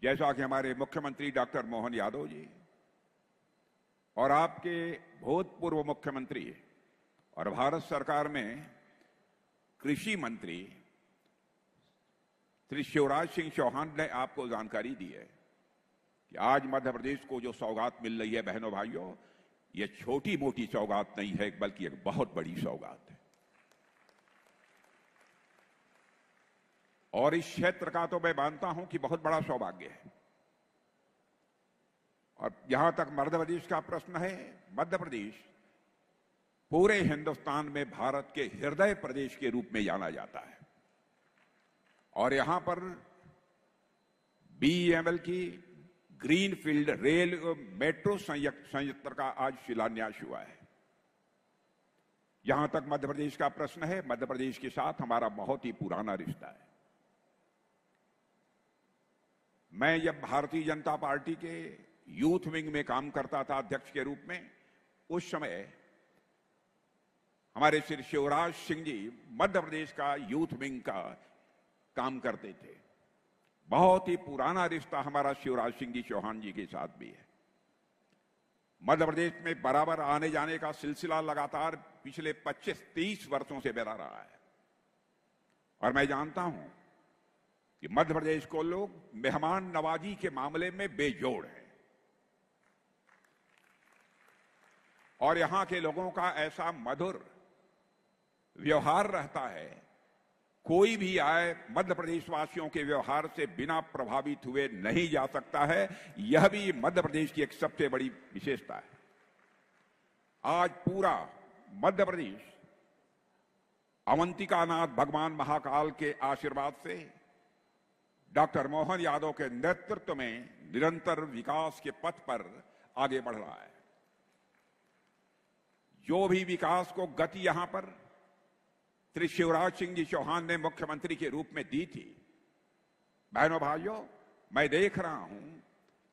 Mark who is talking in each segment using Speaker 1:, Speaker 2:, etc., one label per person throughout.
Speaker 1: जैसा कि हमारे मुख्यमंत्री डॉक्टर मोहन यादव जी और आपके भूतपूर्व मुख्यमंत्री और भारत सरकार में कृषि मंत्री श्री शिवराज सिंह चौहान ने आपको जानकारी दी है कि आज मध्य प्रदेश को जो सौगात मिल रही है बहनों भाइयों, ये छोटी मोटी सौगात नहीं है बल्कि एक बहुत बड़ी सौगात है। और इस क्षेत्र का तो मैं मानता हूं कि बहुत बड़ा सौभाग्य है। और जहां तक मध्य प्रदेश का प्रश्न है, मध्य प्रदेश पूरे हिंदुस्तान में भारत के हृदय प्रदेश के रूप में जाना जाता है। और यहां पर BEML की ग्रीनफील्ड रेल मेट्रो संयंत्र का आज शिलान्यास हुआ है। जहां तक मध्य प्रदेश का प्रश्न है, मध्य प्रदेश के साथ हमारा बहुत ही पुराना रिश्ता है। मैं जब भारतीय जनता पार्टी के यूथ विंग में काम करता था अध्यक्ष के रूप में, उस समय हमारे श्री शिवराज सिंह जी मध्य प्रदेश का यूथ विंग का काम करते थे। बहुत ही पुराना रिश्ता हमारा शिवराज सिंह जी चौहान जी के साथ भी है। मध्य प्रदेश में बराबर आने जाने का सिलसिला लगातार पिछले 25-30 वर्षों से बना रहा है। और मैं जानता हूं कि मध्य प्रदेश को लोग मेहमान नवाजी के मामले में बेजोड़ हैं। और यहां के लोगों का ऐसा मधुर व्यवहार रहता है, कोई भी आए मध्य प्रदेश वासियों के व्यवहार से बिना प्रभावित हुए नहीं जा सकता है। यह भी मध्य प्रदेश की एक सबसे बड़ी विशेषता है। आज पूरा मध्य प्रदेश अवंतिकानाथ भगवान महाकाल के आशीर्वाद से डॉक्टर मोहन यादव के नेतृत्व में निरंतर विकास के पथ पर आगे बढ़ रहा है। जो भी विकास को गति यहां पर श्री शिवराज सिंह जी चौहान ने मुख्यमंत्री के रूप में दी थी, बहनों भाइयों, मैं देख रहा हूं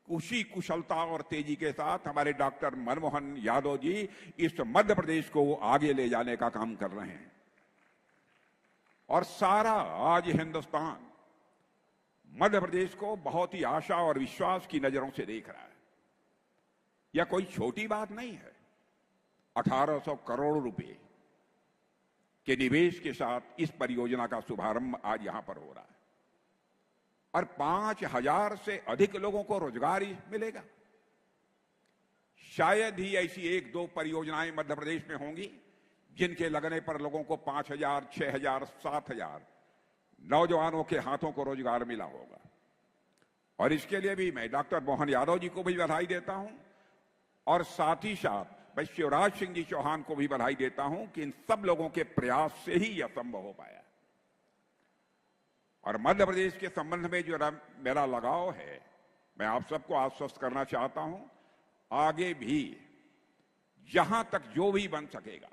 Speaker 1: कुशी कुशलता और तेजी के साथ हमारे डॉक्टर मनमोहन यादव जी इस मध्य प्रदेश को आगे ले जाने का काम कर रहे हैं। और सारा आज हिंदुस्तान मध्य प्रदेश को बहुत ही आशा और विश्वास की नजरों से देख रहा है। यह कोई छोटी बात नहीं है। 1800 करोड़ रुपए के निवेश के साथ इस परियोजना का शुभारंभ आज यहां पर हो रहा है और 5000 से अधिक लोगों को रोजगार मिलेगा। शायद ही ऐसी 1-2 परियोजनाएं मध्य प्रदेश में होंगी जिनके लगने पर लोगों को 5000, 6000, 7000 नौजवानों के हाथों को रोजगार मिला होगा। और इसके लिए भी मैं डॉक्टर मोहन यादव जी को भी बधाई देता हूं और साथ ही साथ मैं शिवराज सिंह जी चौहान को भी बधाई देता हूं कि इन सब लोगों के प्रयास से ही यह संभव हो पाया। और मध्य प्रदेश के संबंध में जो मेरा लगाव है, मैं आप सबको आश्वस्त करना चाहता हूं, आगे भी जहां तक जो भी बन सकेगा,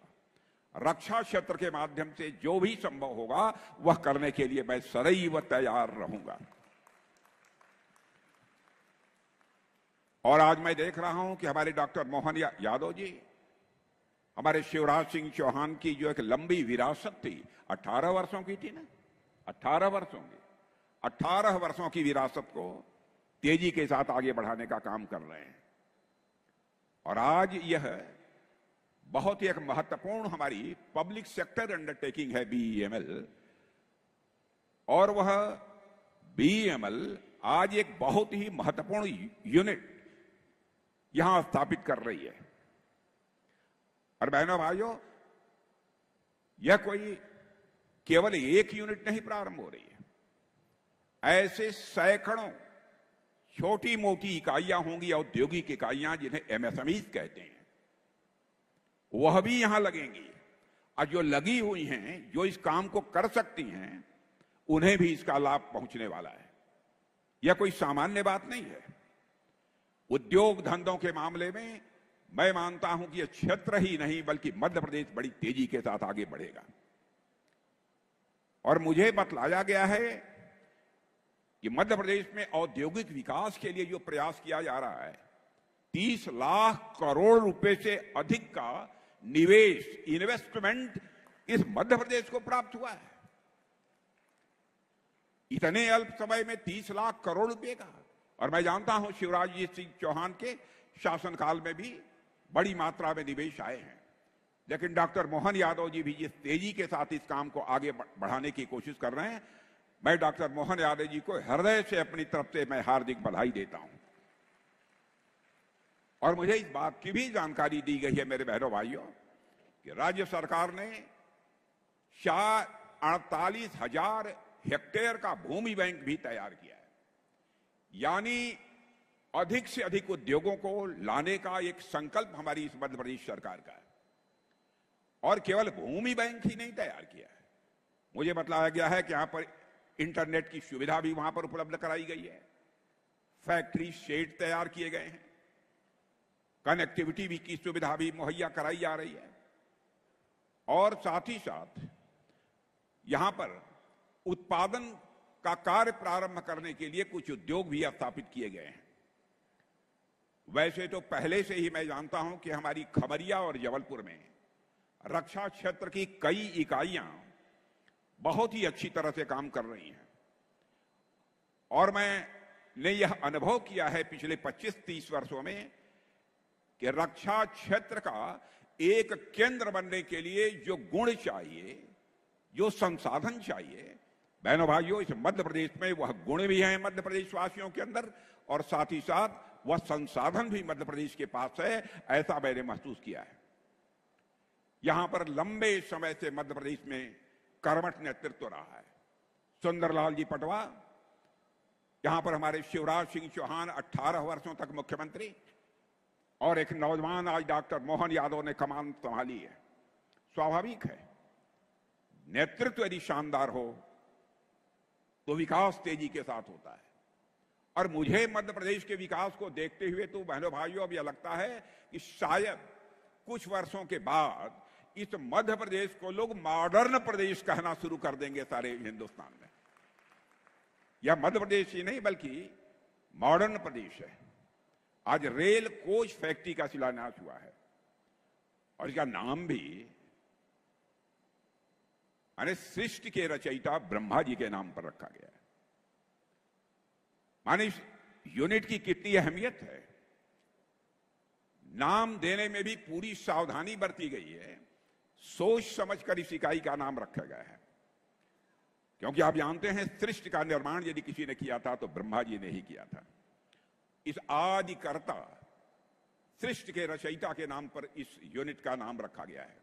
Speaker 1: रक्षा क्षेत्र के माध्यम से जो भी संभव होगा वह करने के लिए मैं सदैव तैयार रहूंगा। और आज मैं देख रहा हूं कि हमारे डॉक्टर मोहन यादव जी, हमारे शिवराज सिंह चौहान की जो एक लंबी विरासत थी, 18 वर्षों की थी ना, 18 वर्षों की, 18 वर्षों की विरासत को तेजी के साथ आगे बढ़ाने का काम कर रहे हैं। और आज यह बहुत ही एक महत्वपूर्ण हमारी पब्लिक सेक्टर अंडरटेकिंग है BEML। और वह BEML आज एक बहुत ही महत्वपूर्ण यूनिट यहां स्थापित कर रही है। और बहनों भाइयों, यह कोई केवल एक यूनिट नहीं प्रारंभ हो रही है। ऐसे सैकड़ों छोटी मोटी इकाइयां होंगी, औद्योगिक इकाइयां जिन्हें MSMEs कहते हैं, वह भी यहां लगेंगी। और जो लगी हुई हैं, जो इस काम को कर सकती हैं, उन्हें भी इसका लाभ पहुंचने वाला है। यह कोई सामान्य बात नहीं है। उद्योग धंधों के मामले में मैं मानता हूं कि यह क्षेत्र ही नहीं बल्कि मध्य प्रदेश बड़ी तेजी के साथ आगे बढ़ेगा। और मुझे बतलाया गया है कि मध्य प्रदेश में औद्योगिक विकास के लिए जो प्रयास किया जा रहा है, 30 लाख करोड़ रुपए से अधिक का निवेश, इन्वेस्टमेंट इस मध्य प्रदेश को प्राप्त हुआ है। इतने अल्प समय में 30 लाख करोड़ रुपए का और मैं जानता हूं शिवराज जी सिंह चौहान के शासनकाल में भी बड़ी मात्रा में निवेश आए हैं, लेकिन डॉक्टर मोहन यादव जी भी जिस तेजी के साथ इस काम को आगे बढ़ाने की कोशिश कर रहे हैं, मैं डॉक्टर मोहन यादव जी को हृदय से अपनी तरफ से मैं हार्दिक बधाई देता हूं। और मुझे इस बात की भी जानकारी दी गई है मेरे बहनों भाइयों कि राज्य सरकार ने 48,000 हेक्टेयर का भूमि बैंक भी तैयार किया है, यानी अधिक से अधिक उद्योगों को लाने का एक संकल्प हमारी इस मध्य प्रदेश सरकार का है। और केवल भूमि बैंक ही नहीं तैयार किया है, मुझे बताया गया है कि यहां पर इंटरनेट की सुविधा भी वहां पर उपलब्ध कराई गई है, फैक्ट्री शेड तैयार किए गए हैं, कनेक्टिविटी भी की सुविधा भी मुहैया कराई जा रही है, और साथ ही साथ यहां पर उत्पादन का कार्य प्रारंभ करने के लिए कुछ उद्योग भी स्थापित किए गए हैं। वैसे तो पहले से ही मैं जानता हूं कि हमारी खमरिया और जबलपुर में रक्षा क्षेत्र की कई इकाइयां बहुत ही अच्छी तरह से काम कर रही हैं, और मैंने यह अनुभव किया है पिछले 25-30 वर्षों में कि रक्षा क्षेत्र का एक केंद्र बनने के लिए जो गुण चाहिए, जो संसाधन चाहिए, बहनों भाइयों, इस मध्य प्रदेश में वह गुण भी हैं मध्य प्रदेश वासियों के अंदर, और साथ ही साथ वह संसाधन भी मध्य प्रदेश के पास है, ऐसा मैंने महसूस किया है। यहां पर लंबे समय से मध्य प्रदेश में कर्मठ नेतृत्व रहा है। सुंदरलाल जी पटवा, यहां पर हमारे शिवराज सिंह चौहान 18 वर्षों तक मुख्यमंत्री, और एक नौजवान आज डॉक्टर मोहन यादव ने कमान संभाली है। स्वाभाविक है, नेतृत्व यदि शानदार हो तो विकास तेजी के साथ होता है। और मुझे मध्य प्रदेश के विकास को देखते हुए तो बहनों भाइयों अब यह लगता है कि शायद कुछ वर्षों के बाद इस मध्य प्रदेश को लोग मॉडर्न प्रदेश कहना शुरू कर देंगे सारे हिंदुस्तान में। यह मध्य प्रदेश ही नहीं बल्कि मॉडर्न प्रदेश है। आज रेल कोच फैक्ट्री का शिलान्यास हुआ है, और इसका नाम भी माने सृष्टि के रचयिता ब्रह्मा जी के नाम पर रखा गया है। माने इस यूनिट की कितनी अहमियत है, नाम देने में भी पूरी सावधानी बरती गई है, सोच समझकर इस इकाई का नाम रखा गया है। क्योंकि आप जानते हैं सृष्टि का निर्माण यदि किसी ने किया था तो ब्रह्मा जी ने ही किया था। इस आदिकर्ता सृष्टि के रचयिता के नाम पर इस यूनिट का नाम रखा गया है।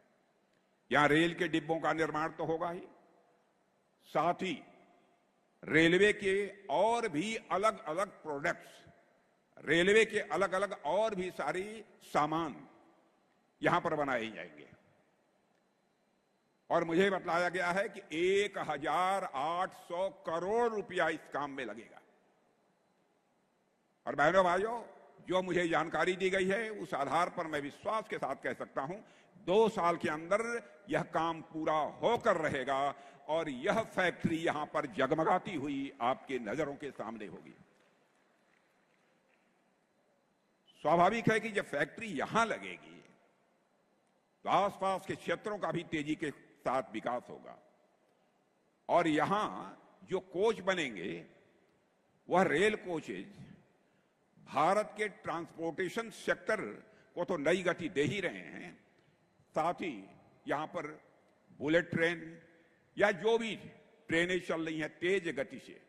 Speaker 1: यहां रेल के डिब्बों का निर्माण तो होगा ही, साथ ही रेलवे के और भी अलग अलग प्रोडक्ट्स, रेलवे के अलग अलग और भी सारी सामान यहां पर बनाए जाएंगे। और मुझे बताया गया है कि 1,800 करोड़ रुपया इस काम में लगेगा। और बहनों भाइयों, जो मुझे जानकारी दी गई है उस आधार पर मैं विश्वास के साथ कह सकता हूं 2 साल के अंदर यह काम पूरा होकर रहेगा, और यह फैक्ट्री यहां पर जगमगाती हुई आपके नजरों के सामने होगी। स्वाभाविक है कि जब फैक्ट्री यहां लगेगी तो आसपास के क्षेत्रों का भी तेजी के साथ विकास होगा, और यहां जो कोच बनेंगे वह रेल कोचेज भारत के ट्रांसपोर्टेशन सेक्टर को तो नई गति दे ही रहे हैं, साथ ही यहां पर बुलेट ट्रेन या जो भी ट्रेनें चल रही हैं तेज गति से,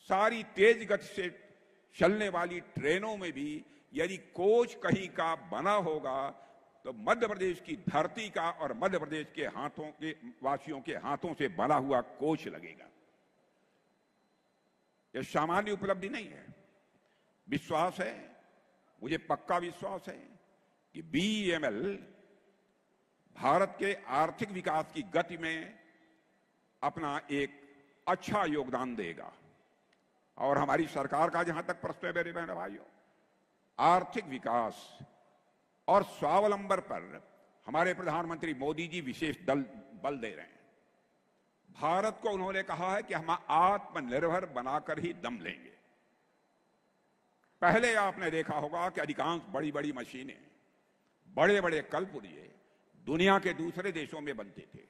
Speaker 1: सारी तेज गति से चलने वाली ट्रेनों में भी यदि कोच कहीं का बना होगा तो मध्य प्रदेश की धरती का और मध्य प्रदेश के हाथों के वासियों के हाथों से बना हुआ कोच लगेगा। यह सामान्य उपलब्धि नहीं है। विश्वास है, मुझे पक्का विश्वास है कि बीईएमएल भारत के आर्थिक विकास की गति में अपना एक अच्छा योगदान देगा। और हमारी सरकार का जहां तक प्रश्न है मेरे बहन भाइयों, आर्थिक विकास और स्वावलंबन पर हमारे प्रधानमंत्री मोदी जी विशेष बल दे रहे हैं। भारत को उन्होंने कहा है कि हम आत्मनिर्भर बनाकर ही दम लेंगे। पहले आपने देखा होगा कि अधिकांश बड़ी बड़ी मशीनें, बड़े बड़े कलपुर्जे दुनिया के दूसरे देशों में बनते थे,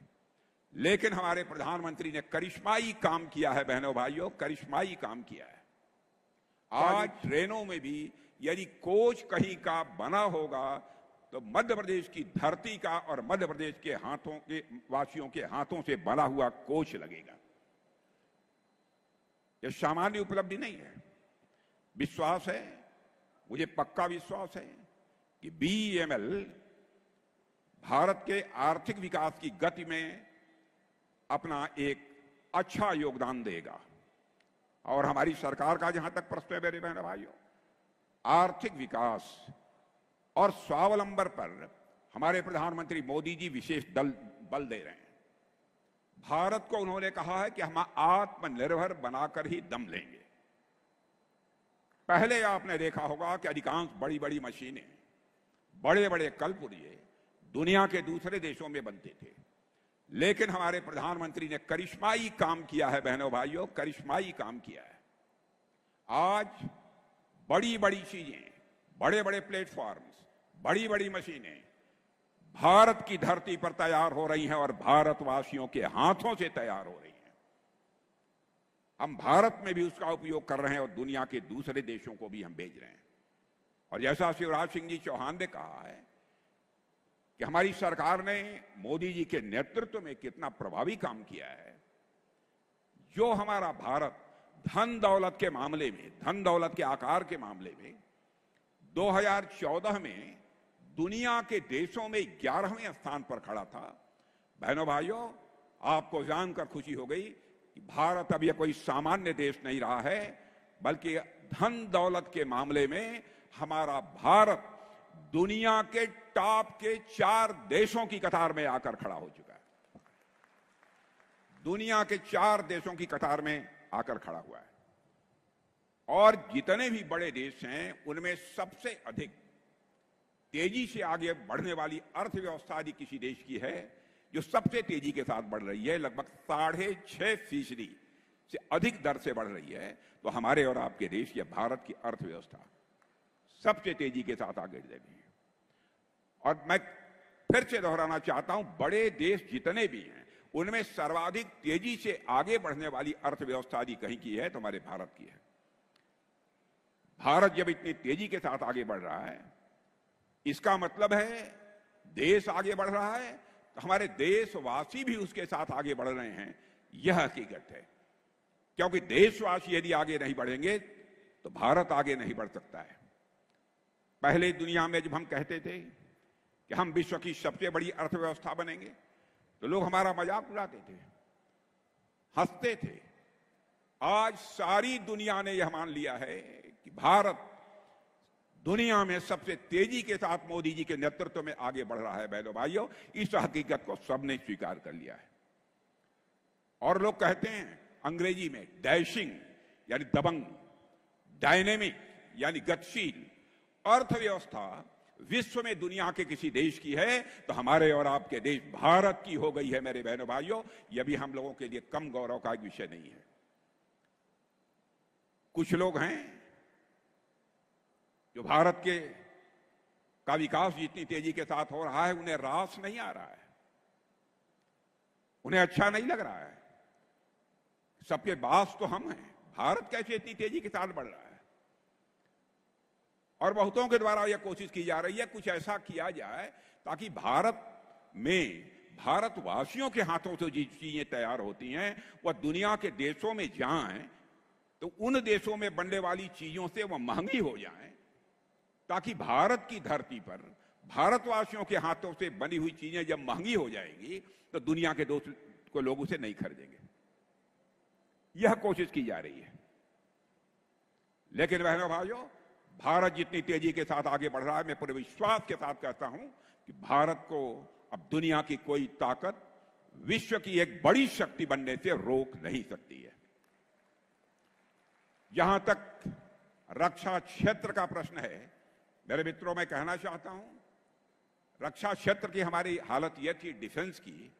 Speaker 1: लेकिन हमारे प्रधानमंत्री ने करिश्माई काम किया है बहनों भाइयों, करिश्माई काम किया है। आज ट्रेनों में भी यदि कोच कहीं का बना होगा तो मध्य प्रदेश की धरती का और मध्य प्रदेश के हाथों के वासियों के हाथों से बना हुआ कोच लगेगा। यह सामान्य उपलब्धि नहीं है। विश्वास है, मुझे पक्का विश्वास है कि बीईएमएल भारत के आर्थिक विकास की गति में अपना एक अच्छा योगदान देगा। और हमारी सरकार का जहां तक प्रश्न है मेरे बहनों भाइयों, आर्थिक विकास और स्वावलंबन पर हमारे प्रधानमंत्री मोदी जी विशेष बल दे रहे हैं। भारत को उन्होंने कहा है कि हम आत्मनिर्भर बनाकर ही दम लेंगे। पहले आपने देखा होगा कि अधिकांश बड़ी बड़ी मशीनें, बड़े बड़े कलपुर्जे दुनिया के दूसरे देशों में बनते थे, लेकिन हमारे प्रधानमंत्री ने करिश्माई काम किया है बहनों भाइयों, करिश्माई काम किया है। आज बड़ी बड़ी चीजें, बड़े बड़े प्लेटफॉर्म्स, बड़ी बड़ी मशीनें भारत की धरती पर तैयार हो रही हैं और भारतवासियों के हाथों से तैयार हो रही हैं। हम भारत में भी उसका उपयोग कर रहे हैं और दुनिया के दूसरे देशों को भी हम भेज रहे हैं। और जैसा शिवराज सिंह जी चौहान ने कहा है कि हमारी सरकार ने मोदी जी के नेतृत्व में कितना प्रभावी काम किया है। जो हमारा भारत धन दौलत के मामले में, धन दौलत के आकार के मामले में 2014 में दुनिया के देशों में 11वें स्थान पर खड़ा था, बहनों भाइयों आपको जानकर खुशी हो गई कि भारत अब यह कोई सामान्य देश नहीं रहा है, बल्कि धन दौलत के मामले में हमारा भारत दुनिया के टॉप के 4 देशों की कतार में आकर खड़ा हो चुका है। दुनिया के 4 देशों की कतार में आकर खड़ा हुआ है। और जितने भी बड़े देश हैं उनमें सबसे अधिक तेजी से आगे बढ़ने वाली अर्थव्यवस्था यदि किसी देश की है जो सबसे तेजी के साथ बढ़ रही है, लगभग 6.5% से अधिक दर से बढ़ रही है, तो हमारे और आपके देश या भारत की अर्थव्यवस्था सबसे तेजी के साथ आगे बढ़ रही है। और मैं फिर से दोहराना चाहता हूं, बड़े देश जितने भी हैं उनमें सर्वाधिक तेजी से आगे बढ़ने वाली अर्थव्यवस्था यदि कहीं की है तो हमारे भारत की है। भारत जब इतनी तेजी के साथ आगे बढ़ रहा है, इसका मतलब है देश आगे बढ़ रहा है, तो हमारे देशवासी भी उसके साथ आगे बढ़ रहे हैं। यह हकीकत है, क्योंकि देशवासी यदि आगे नहीं बढ़ेंगे तो भारत आगे नहीं बढ़ सकता है। पहले दुनिया में जब हम कहते थे कि हम विश्व की सबसे बड़ी अर्थव्यवस्था बनेंगे, तो लोग हमारा मजाक उड़ाते थे, हंसते थे। आज सारी दुनिया ने यह मान लिया है कि भारत दुनिया में सबसे तेजी के साथ मोदी जी के नेतृत्व में आगे बढ़ रहा है। बहनों भाइयों, इस हकीकत को सबने स्वीकार कर लिया है। और लोग कहते हैं अंग्रेजी में डैशिंग यानी दबंग, डायनेमिक यानी गतिशील अर्थव्यवस्था विश्व में दुनिया के किसी देश की है तो हमारे और आपके देश भारत की हो गई है। मेरे बहनों भाइयों, यह भी हम लोगों के लिए कम गौरव का एक विषय नहीं है। कुछ लोग हैं जो भारत के का विकास जितनी तेजी के साथ हो रहा है उन्हें रास नहीं आ रहा है, उन्हें अच्छा नहीं लग रहा है। सबके बास तो हम हैं, भारत कैसे इतनी तेजी के साथ बढ़ रहा है। और बहुतों के द्वारा यह कोशिश की जा रही है कुछ ऐसा किया जाए ताकि भारत में भारतवासियों के हाथों से जो चीजें तैयार होती हैं वह दुनिया के देशों में जाएं तो उन देशों में बनने वाली चीजों से वह महंगी हो जाएं, ताकि भारत की धरती पर भारतवासियों के हाथों से बनी हुई चीजें जब महंगी हो जाएंगी तो दुनिया के दोस्त को लोग उसे नहीं खरीदेंगे। यह कोशिश की जा रही है। लेकिन बहनों भाइयों, भारत जितनी तेजी के साथ आगे बढ़ रहा है, मैं पूरे विश्वास के साथ कहता हूं कि भारत को अब दुनिया की कोई ताकत विश्व की एक बड़ी शक्ति बनने से रोक नहीं सकती है। जहां तक रक्षा क्षेत्र का प्रश्न है, मेरे मित्रों, मैं कहना चाहता हूं, रक्षा क्षेत्र की हमारी हालत यह थी डिफेंस की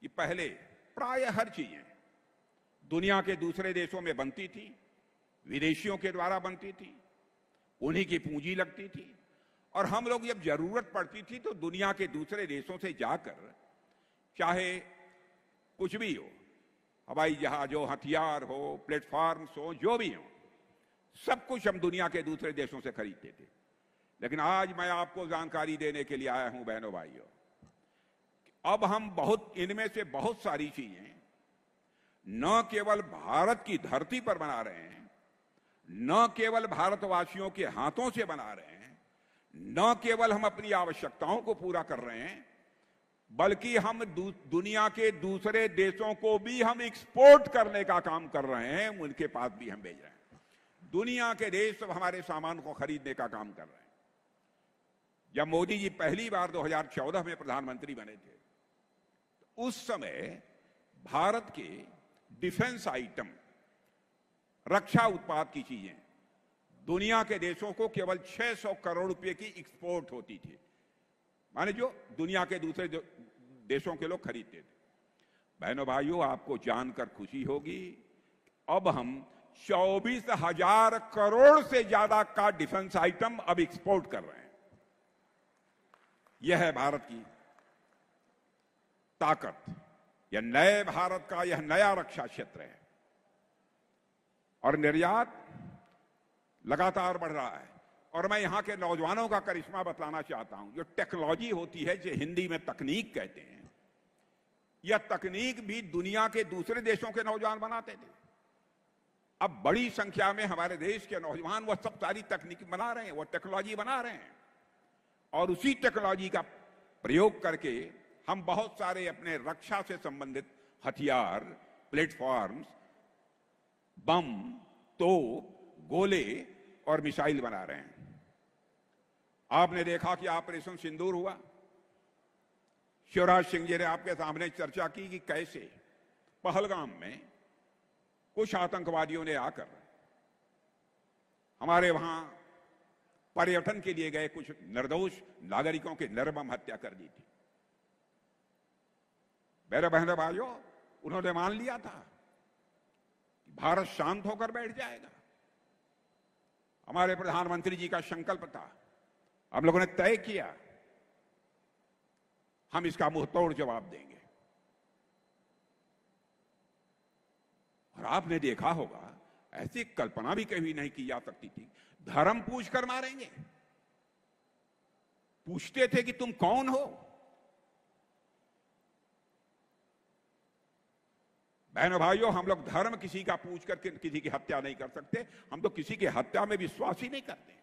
Speaker 1: कि पहले प्राय हर चीजें दुनिया के दूसरे देशों में बनती थी, विदेशियों के द्वारा बनती थी, उन्हीं की पूंजी लगती थी, और हम लोग जब जरूरत पड़ती थी तो दुनिया के दूसरे देशों से जाकर चाहे कुछ भी हो, हवाई जहाज हो, हथियार हो, प्लेटफॉर्म्स हो, जो भी हो, सब कुछ हम दुनिया के दूसरे देशों से खरीदते थे। लेकिन आज मैं आपको जानकारी देने के लिए आया हूं बहनों भाइयों, अब हम इनमें से बहुत सारी चीजें न केवल भारत की धरती पर बना रहे हैं, न केवल भारतवासियों के हाथों से बना रहे हैं, न केवल हम अपनी आवश्यकताओं को पूरा कर रहे हैं, बल्कि हम दुनिया के दूसरे देशों को भी हम एक्सपोर्ट करने का काम कर रहे हैं, उनके पास भी हम भेज रहे हैं। दुनिया के देश सब हमारे सामान को खरीदने का काम कर रहे हैं। जब मोदी जी पहली बार 2014 में प्रधानमंत्री बने थे, तो उस समय भारत के डिफेंस आइटम, रक्षा उत्पाद की चीजें दुनिया के देशों को केवल 600 करोड़ रुपए की एक्सपोर्ट होती थी, माने जो दुनिया के दूसरे देशों के लोग खरीदते थे। बहनों भाइयों, आपको जानकर खुशी होगी, अब हम 24,000 करोड़ से ज्यादा का डिफेंस आइटम अब एक्सपोर्ट कर रहे हैं। यह है भारत की ताकत, यह नए भारत का यह नया रक्षा क्षेत्र है। और निर्यात लगातार बढ़ रहा है। और मैं यहां के नौजवानों का करिश्मा बतलाना चाहता हूं। जो टेक्नोलॉजी होती है, जो हिंदी में तकनीक कहते हैं, यह तकनीक भी दुनिया के दूसरे देशों के नौजवान बनाते थे। अब बड़ी संख्या में हमारे देश के नौजवान वह सब सारी तकनीक बना रहे हैं, वह टेक्नोलॉजी बना रहे हैं, और उसी टेक्नोलॉजी का प्रयोग करके हम बहुत सारे अपने रक्षा से संबंधित हथियार, प्लेटफॉर्म्स, बम, तोप, गोले और मिसाइल बना रहे हैं। आपने देखा कि ऑपरेशन सिंदूर हुआ। शिवराज सिंह जी ने आपके सामने चर्चा की कि कैसे पहलगाम में कुछ आतंकवादियों ने आकर हमारे वहां पर्यटन के लिए गए कुछ निर्दोष नागरिकों की निर्मम हत्या कर दी थी। मेरे बहनों भाइयों, उन्होंने मान लिया था कि भारत शांत होकर बैठ जाएगा। हमारे प्रधानमंत्री जी का संकल्प था, हम लोगों ने तय किया हम इसका मुंहतोड़ जवाब देंगे। और आपने देखा होगा, ऐसी कल्पना भी कभी नहीं की जा सकती थी, धर्म पूछकर मारेंगे। पूछते थे कि तुम कौन हो। बहनों भाइयों, हम लोग धर्म किसी का पूछ कर किसी की हत्या नहीं कर सकते। हम तो किसी की हत्या में विश्वास ही नहीं करते।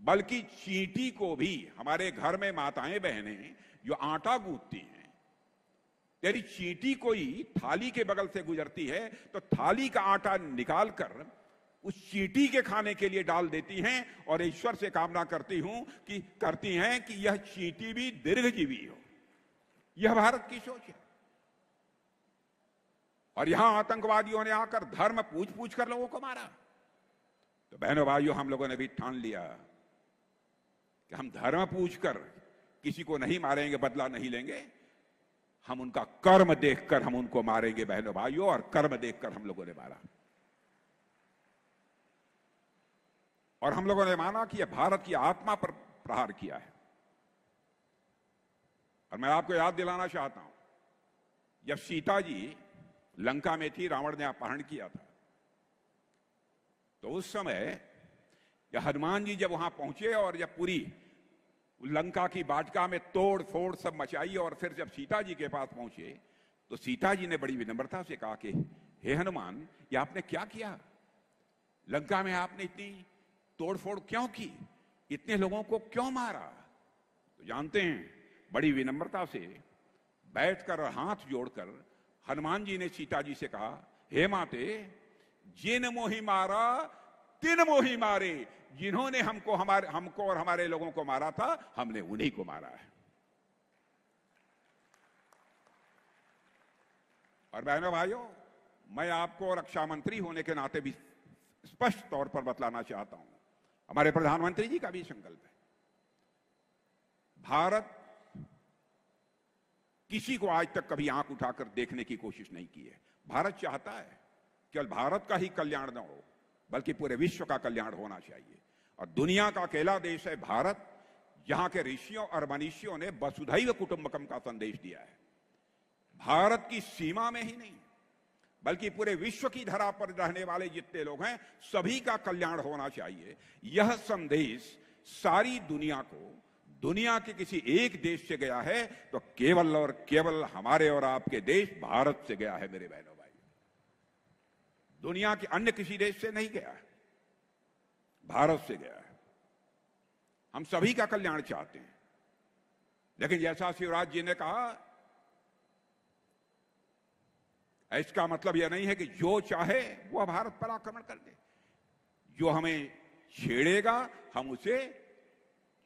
Speaker 1: बल्कि चींटी को भी, हमारे घर में माताएं बहनें जो आटा गूंथती हैं, यदि चींटी कोई थाली के बगल से गुजरती है तो थाली का आटा निकालकर उस चींटी के खाने के लिए डाल देती हैं और ईश्वर से कामना करती हैं कि यह चींटी भी दीर्घजीवी हो। यह भारत की सोच है। और यहां आतंकवादियों ने आकर धर्म पूछ पूछ कर लोगों को मारा। तो बहनों भाइयों, हम लोगों ने भी ठान लिया कि हम धर्म पूछकर किसी को नहीं मारेंगे, बदला नहीं लेंगे। हम उनका कर्म देखकर हम उनको मारेंगे बहनों भाइयों, और कर्म देखकर हम लोगों ने मारा। और हम लोगों ने माना कि यह भारत की आत्मा पर प्रहार किया है। और मैं आपको याद दिलाना चाहता हूं, जब सीता जी लंका में थी, रावण ने अपहरण किया था, तो उस समय हनुमान जी जब वहां पहुंचे और जब पूरी लंका की वाटिका में तोड़ फोड़ सब मचाई, और फिर जब सीता जी के पास पहुंचे तो सीता जी ने बड़ी विनम्रता से कहा कि हे हनुमान, ये आपने क्या किया? लंका में आपने इतनी तोड़फोड़ क्यों की? इतने लोगों को क्यों मारा? तो जानते हैं, बड़ी विनम्रता से बैठकर और हाथ जोड़कर हनुमान जी ने सीता जी से कहा, हे माते, जिन मोहि मारा तिन मोहि मारे। जिन्होंने हमको और हमारे लोगों को मारा था, हमने उन्हीं को मारा है। और बहनों भाइयों, मैं आपको रक्षा मंत्री होने के नाते भी स्पष्ट तौर पर बतलाना चाहता हूं, हमारे प्रधानमंत्री जी का भी संकल्प है। भारत किसी को आज तक कभी आंख उठाकर देखने की कोशिश नहीं की है। भारत चाहता है केवल भारत का ही कल्याण न हो, बल्कि पूरे विश्व का कल्याण होना चाहिए। और दुनिया का अकेला देश है भारत, जहां के ऋषियों और मनीषियों ने वसुधैव कुटुंबकम का संदेश दिया है। भारत की सीमा में ही नहीं, बल्कि पूरे विश्व की धरा पर रहने वाले जितने लोग हैं सभी का कल्याण होना चाहिए। यह संदेश सारी दुनिया को, दुनिया के किसी एक देश से गया है तो केवल और केवल हमारे और आपके देश भारत से गया है मेरे बहनों भाई। दुनिया के अन्य किसी देश से नहीं गया है, भारत से गया है। हम सभी का कल्याण चाहते हैं, लेकिन जैसा शिवराज जी ने कहा, इसका मतलब यह नहीं है कि जो चाहे वह भारत पर आक्रमण कर दे। जो हमें छेड़ेगा हम उसे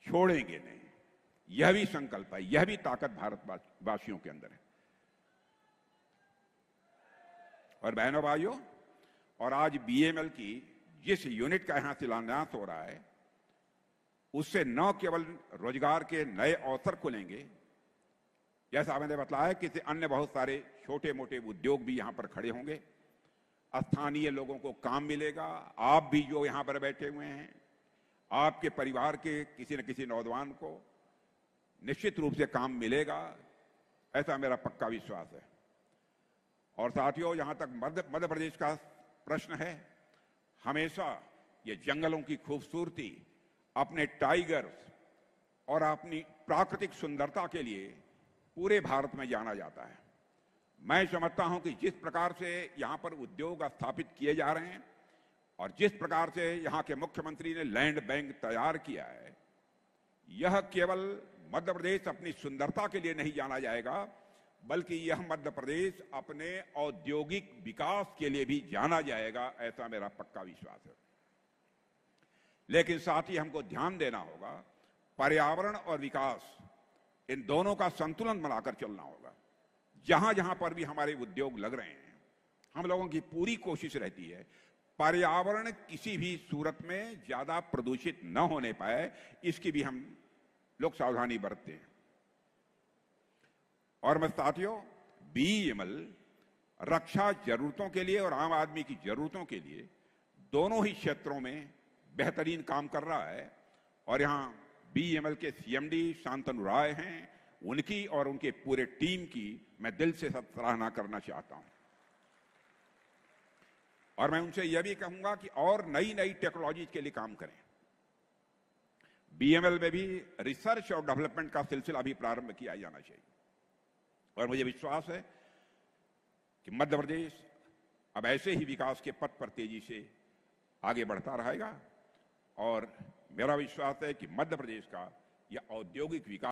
Speaker 1: छोड़ेंगे नहीं। यह भी संकल्प है, यह भी ताकत भारतवासियों के अंदर है। और बहनों भाइयों, और आज बीएमएल की जिस यूनिट का यहां शिलान्यास हो रहा है, उससे न केवल रोजगार के नए अवसर खुलेंगे, जैसा मैंने बताया कि अन्य बहुत सारे छोटे मोटे उद्योग भी यहां पर खड़े होंगे, स्थानीय लोगों को काम मिलेगा। आप भी जो यहां पर बैठे हुए हैं, आपके परिवार के किसी न किसी नौजवान को निश्चित रूप से काम मिलेगा, ऐसा मेरा पक्का विश्वास है। और साथियों, जहां तक मध्य प्रदेश का प्रश्न है, हमेशा ये जंगलों की खूबसूरती, अपने टाइगर्स और अपनी प्राकृतिक सुंदरता के लिए पूरे भारत में जाना जाता है। मैं समझता हूं कि जिस प्रकार से यहां पर उद्योग स्थापित किए जा रहे हैं और जिस प्रकार से यहां के मुख्यमंत्री ने लैंड बैंक तैयार किया है, यह केवल मध्य प्रदेश अपनी सुंदरता के लिए नहीं जाना जाएगा, बल्कि यह मध्य प्रदेश अपने औद्योगिक विकास के लिए भी जाना जाएगा, ऐसा मेरा पक्का विश्वास है। लेकिन साथ ही हमको ध्यान देना होगा, पर्यावरण और विकास, इन दोनों का संतुलन बनाकर चलना होगा। जहां जहां पर भी हमारे उद्योग लग रहे हैं, हम लोगों की पूरी कोशिश रहती है पर्यावरण किसी भी सूरत में ज्यादा प्रदूषित न होने पाए, इसकी भी हम लोग सावधानी बरतते हैं। और मैं साथियों, बीईएमएल रक्षा जरूरतों के लिए और आम आदमी की जरूरतों के लिए दोनों ही क्षेत्रों में बेहतरीन काम कर रहा है। और यहां बीईएमएल के सीएमडी शांतनु राय हैं, उनकी और उनके पूरे टीम की मैं दिल से सराहना करना चाहता हूं। और मैं उनसे यह भी कहूंगा कि और नई नई टेक्नोलॉजी के लिए काम करें। बीईएमएल में भी रिसर्च और डेवलपमेंट का सिलसिला भी प्रारंभ किया जाना चाहिए। और मुझे विश्वास है कि मध्य प्रदेश अब ऐसे ही विकास के पथ पर तेजी से आगे बढ़ता रहेगा। और मेरा विश्वास है कि मध्य प्रदेश का यह औद्योगिक विकास